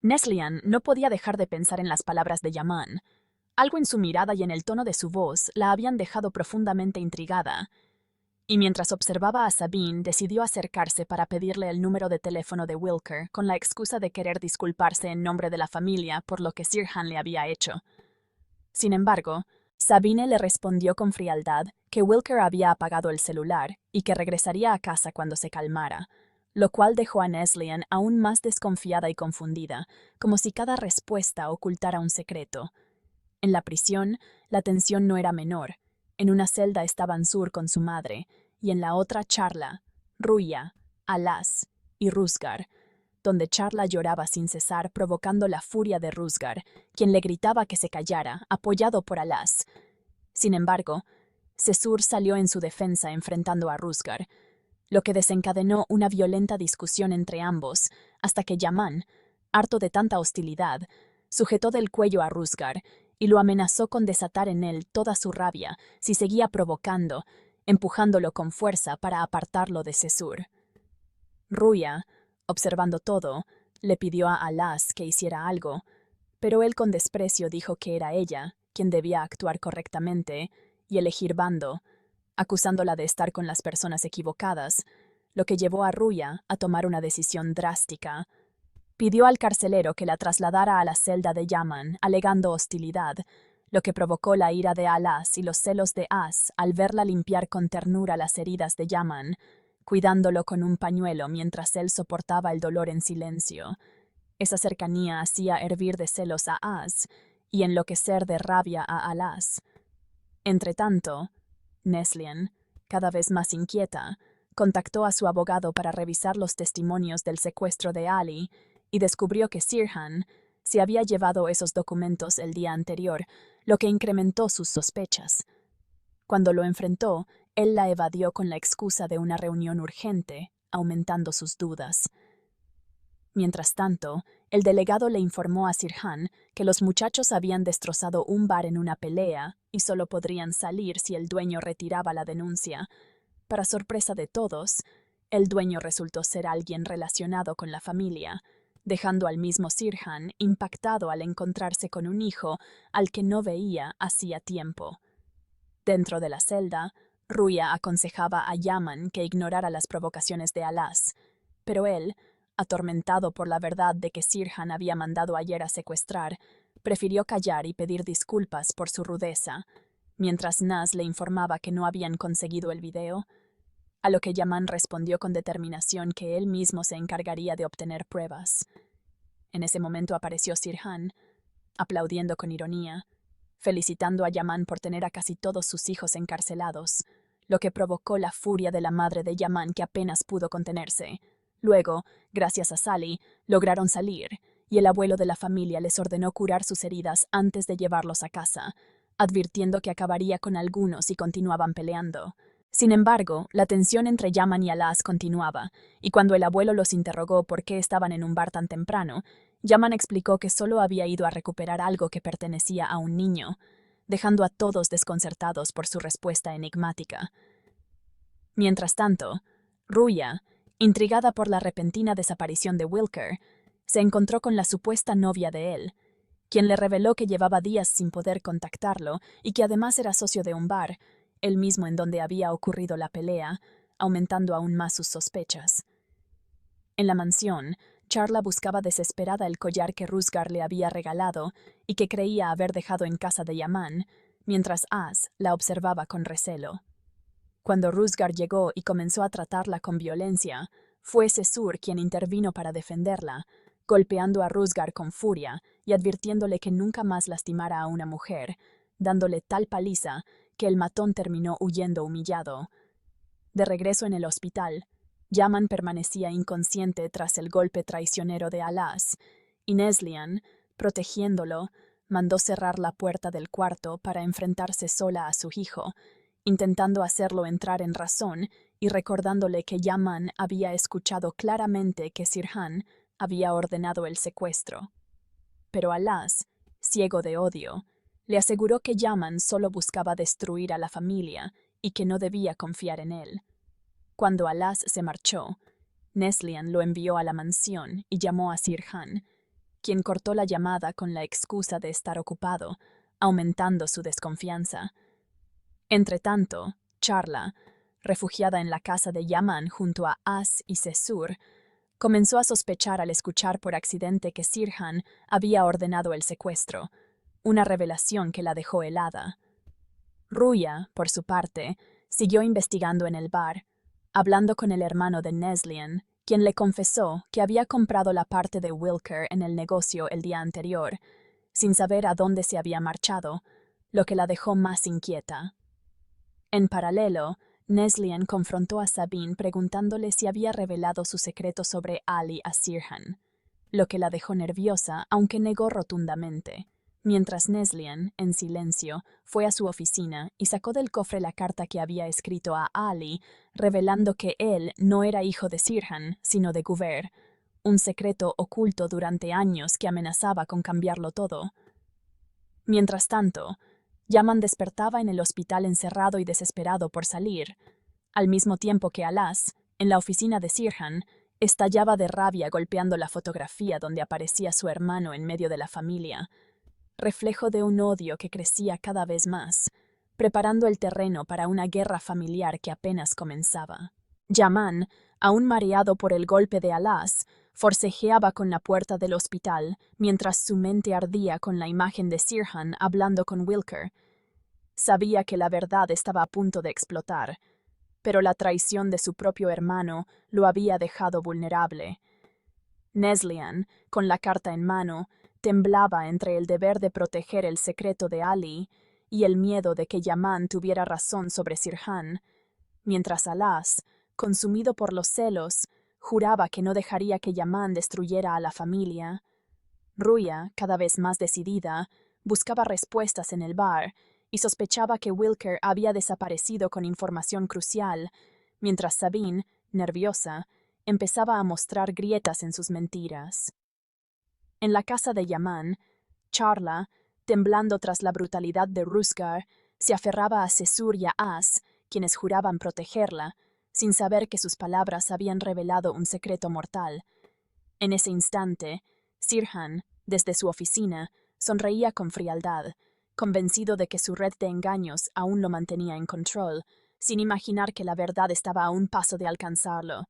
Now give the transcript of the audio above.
Neslihan no podía dejar de pensar en las palabras de Yaman. Algo en su mirada y en el tono de su voz la habían dejado profundamente intrigada. Y mientras observaba a Sabine, decidió acercarse para pedirle el número de teléfono de Wilker, con la excusa de querer disculparse en nombre de la familia por lo que Sirhan le había hecho. Sin embargo, Sabine le respondió con frialdad que Wilker había apagado el celular y que regresaría a casa cuando se calmara, lo cual dejó a Neslihan aún más desconfiada y confundida, como si cada respuesta ocultara un secreto. En la prisión, la tensión no era menor. En una celda estaban Sur con su madre, y en la otra Charla, Ruya, Alas y Rusgar, donde Charla lloraba sin cesar, provocando la furia de Rusgar, quien le gritaba que se callara, apoyado por Alas. Sin embargo, Sesur salió en su defensa enfrentando a Rusgar, lo que desencadenó una violenta discusión entre ambos, hasta que Yaman, harto de tanta hostilidad, sujetó del cuello a Rusgar y lo amenazó con desatar en él toda su rabia si seguía provocando, empujándolo con fuerza para apartarlo de Sesur. Ruya, observando todo, le pidió a Alas que hiciera algo, pero él con desprecio dijo que era ella quien debía actuar correctamente y elegir bando, acusándola de estar con las personas equivocadas, lo que llevó a Ruya a tomar una decisión drástica. Pidió al carcelero que la trasladara a la celda de Yaman, alegando hostilidad, lo que provocó la ira de Alas y los celos de As al verla limpiar con ternura las heridas de Yaman, cuidándolo con un pañuelo mientras él soportaba el dolor en silencio. Esa cercanía hacía hervir de celos a As y enloquecer de rabia a Alas. Entretanto, Neslihan, cada vez más inquieta, contactó a su abogado para revisar los testimonios del secuestro de Ali y descubrió que Sirhan se había llevado esos documentos el día anterior, lo que incrementó sus sospechas. Cuando lo enfrentó, él la evadió con la excusa de una reunión urgente, aumentando sus dudas. Mientras tanto, el delegado le informó a Sirhan que los muchachos habían destrozado un bar en una pelea y solo podrían salir si el dueño retiraba la denuncia. Para sorpresa de todos, el dueño resultó ser alguien relacionado con la familia, dejando al mismo Sirhan impactado al encontrarse con un hijo al que no veía hacía tiempo. Dentro de la celda, Ruya aconsejaba a Yaman que ignorara las provocaciones de Alas, pero él, atormentado por la verdad de que Sirhan había mandado ayer a secuestrar, prefirió callar y pedir disculpas por su rudeza, mientras Nas le informaba que no habían conseguido el video, a lo que Yaman respondió con determinación que él mismo se encargaría de obtener pruebas. En ese momento apareció Sirhan, aplaudiendo con ironía, felicitando a Yaman por tener a casi todos sus hijos encarcelados, lo que provocó la furia de la madre de Yaman, que apenas pudo contenerse. Luego, gracias a Sally, lograron salir, y el abuelo de la familia les ordenó curar sus heridas antes de llevarlos a casa, advirtiendo que acabaría con algunos si continuaban peleando. Sin embargo, la tensión entre Yaman y Alas continuaba, y cuando el abuelo los interrogó por qué estaban en un bar tan temprano, Yaman explicó que solo había ido a recuperar algo que pertenecía a un niño, dejando a todos desconcertados por su respuesta enigmática. Mientras tanto, Ruya, intrigada por la repentina desaparición de Wilker, se encontró con la supuesta novia de él, quien le reveló que llevaba días sin poder contactarlo y que además era socio de un bar, el mismo en donde había ocurrido la pelea, aumentando aún más sus sospechas. En la mansión, Charla buscaba desesperada el collar que Rusgar le había regalado y que creía haber dejado en casa de Yaman, mientras As la observaba con recelo. Cuando Rusgar llegó y comenzó a tratarla con violencia, fue Sesur quien intervino para defenderla, golpeando a Rusgar con furia y advirtiéndole que nunca más lastimara a una mujer, dándole tal paliza que el matón terminó huyendo humillado. De regreso en el hospital, Yaman permanecía inconsciente tras el golpe traicionero de Alas, y Neslihan, protegiéndolo, mandó cerrar la puerta del cuarto para enfrentarse sola a su hijo, intentando hacerlo entrar en razón y recordándole que Yaman había escuchado claramente que Sirhan había ordenado el secuestro. Pero Alas, ciego de odio, le aseguró que Yaman solo buscaba destruir a la familia y que no debía confiar en él. Cuando Alas se marchó, Neslihan lo envió a la mansión y llamó a Sirhan, quien cortó la llamada con la excusa de estar ocupado, aumentando su desconfianza. Entretanto, Charla, refugiada en la casa de Yaman junto a As y Sesur, comenzó a sospechar al escuchar por accidente que Sirhan había ordenado el secuestro, una revelación que la dejó helada. Ruya, por su parte, siguió investigando en el bar, hablando con el hermano de Neslian, quien le confesó que había comprado la parte de Wilker en el negocio el día anterior, sin saber a dónde se había marchado, lo que la dejó más inquieta. En paralelo, Neslian confrontó a Sabine preguntándole si había revelado su secreto sobre Ali a Sirhan, lo que la dejó nerviosa, aunque negó rotundamente. Mientras Neslian, en silencio, fue a su oficina y sacó del cofre la carta que había escrito a Ali, revelando que él no era hijo de Sirhan, sino de Guver, un secreto oculto durante años que amenazaba con cambiarlo todo. Mientras tanto, Yaman despertaba en el hospital encerrado y desesperado por salir, al mismo tiempo que Alas, en la oficina de Sirhan, estallaba de rabia golpeando la fotografía donde aparecía su hermano en medio de la familia, reflejo de un odio que crecía cada vez más, preparando el terreno para una guerra familiar que apenas comenzaba. Yaman, aún mareado por el golpe de Alas, forcejeaba con la puerta del hospital mientras su mente ardía con la imagen de Sirhan hablando con Wilker. Sabía que la verdad estaba a punto de explotar, pero la traición de su propio hermano lo había dejado vulnerable. Neslian, con la carta en mano, temblaba entre el deber de proteger el secreto de Ali y el miedo de que Yaman tuviera razón sobre Sirhan, mientras Alas, consumido por los celos, juraba que no dejaría que Yaman destruyera a la familia. Ruya, cada vez más decidida, buscaba respuestas en el bar y sospechaba que Wilker había desaparecido con información crucial, mientras Sabine, nerviosa, empezaba a mostrar grietas en sus mentiras. En la casa de Yaman, Charla, temblando tras la brutalidad de Rusgar, se aferraba a Sesur y a As, quienes juraban protegerla, sin saber que sus palabras habían revelado un secreto mortal. En ese instante, Sirhan, desde su oficina, sonreía con frialdad, convencido de que su red de engaños aún lo mantenía en control, sin imaginar que la verdad estaba a un paso de alcanzarlo.